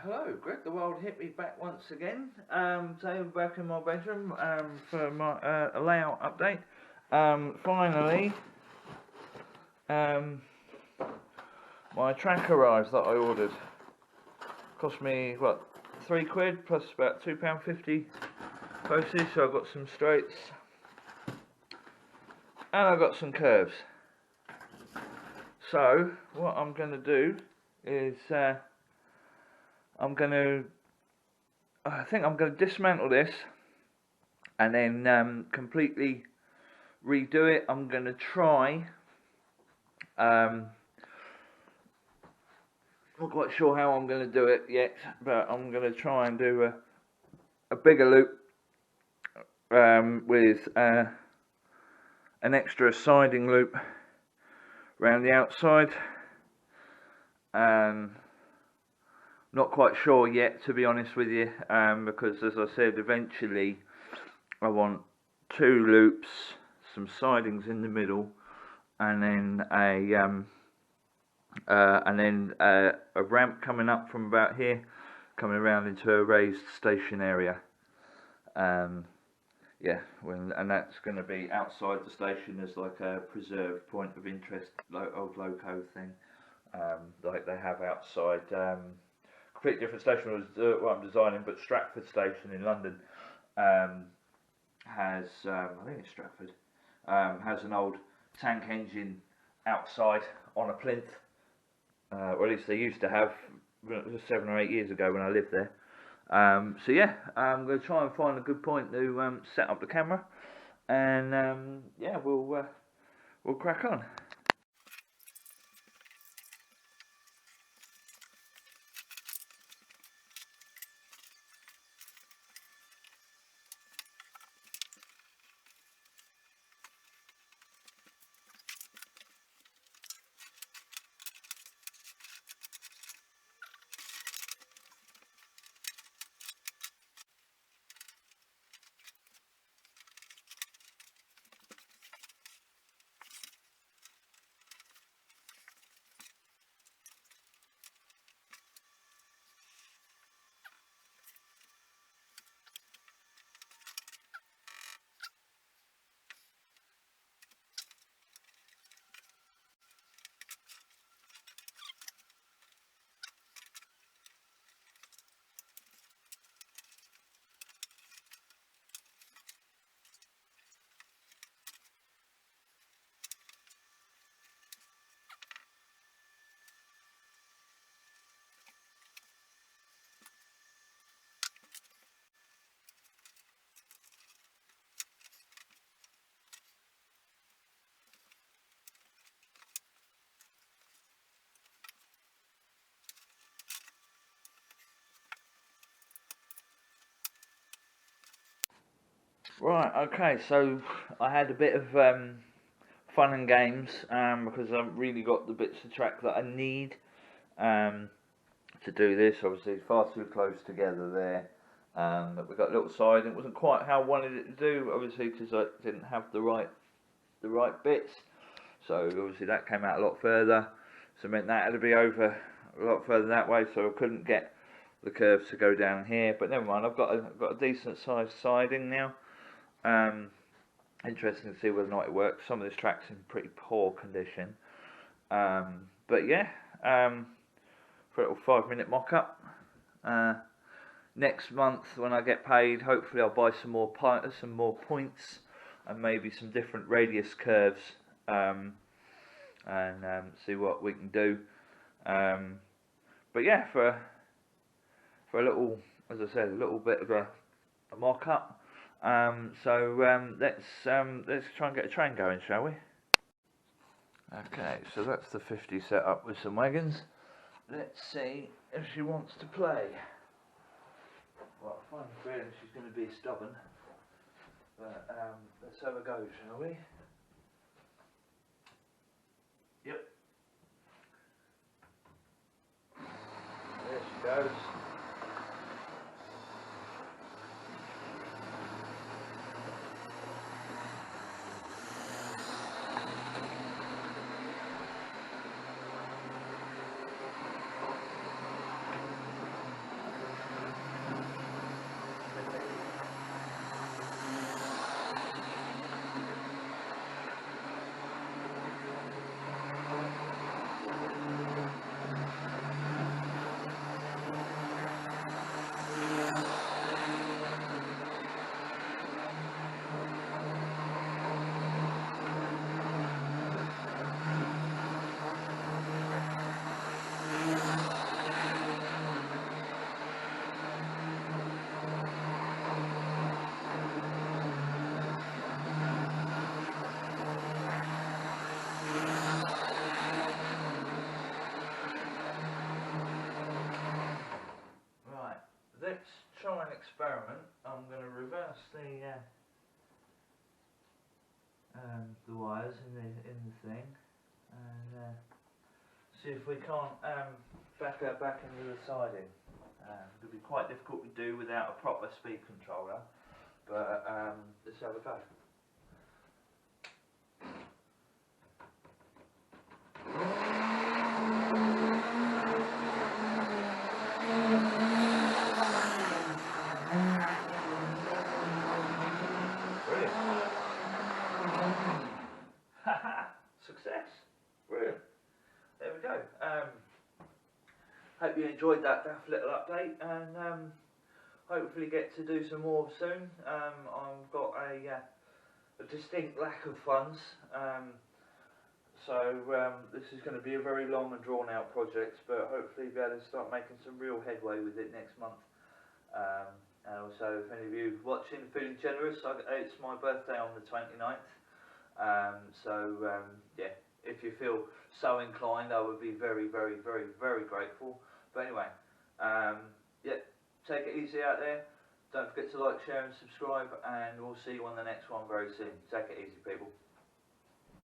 Hello, Greg the Wild hit me back once again. Today I'm back in my bedroom for my layout update. Finally, my track arrives that I ordered. Cost me, what, £3 plus about £2.50 postage, so I've got some straights. And I've got some curves. So, what I'm going to do is, I think I'm going to dismantle this and then completely redo it. I'm going to try, not quite sure how I'm going to do it yet, but I'm going to try and do a bigger loop with an extra siding loop around the outside. Not quite sure yet, to be honest with you, because as I said, eventually I want 2 loops, some sidings in the middle, and then a ramp coming up from about here, coming around into a raised station area. Yeah, and that's going to be outside the station as like a preserved point of interest, old loco thing, like they have outside. Completely different station was what I'm designing, but Stratford Station in London has, I think it's Stratford, has an old tank engine outside on a plinth, or at least they used to have. It was 7 or 8 years ago when I lived there. So yeah, I'm going to try and find a good point to set up the camera, and yeah, we'll crack on. Right, okay, so I had a bit of fun and games because I've really got the bits of track that I need to do this. Obviously, far too close together there. But we got a little side. It wasn't quite how I wanted it to do, obviously, because I didn't have the right bits. So obviously that came out a lot further. So it meant that had to be over a lot further that way. So I couldn't get the curves to go down here. But never mind. I've got a decent sized siding now. Interesting to see whether or not it works. Some of this track's in pretty poor condition, but yeah, for a little 5-minute mock-up. Next month when I get paid, hopefully I'll buy some more points and maybe some different radius curves, and see what we can do. But yeah, for a little, as I said, a little bit of a mock-up. So let's try and get a train going, shall we? Okay, so that's the 50 set up with some wagons. Let's see if she wants to play. Well, I find the feeling she's going to be stubborn, but let's have a go, shall we? Yep. There she goes. let's try an experiment. I'm going to reverse the wires in the thing, and see if we can't back her back into the siding. It'll be quite difficult to do without a proper speed controller, but let's have a go. Success! Brilliant. There we go. Hope you enjoyed that daft little update, and hopefully get to do some more soon. I've got a distinct lack of funds, so this is going to be a very long and drawn out project, but hopefully be able to start making some real headway with it next month. And also, if any of you watching feeling generous, it's my birthday on the 29th. Yeah, if you feel so inclined, I would be very, very, very, very grateful. But anyway, yeah, take it easy out there. Don't forget to like, share and subscribe, and we'll see you on the next one very soon. Take it easy, people.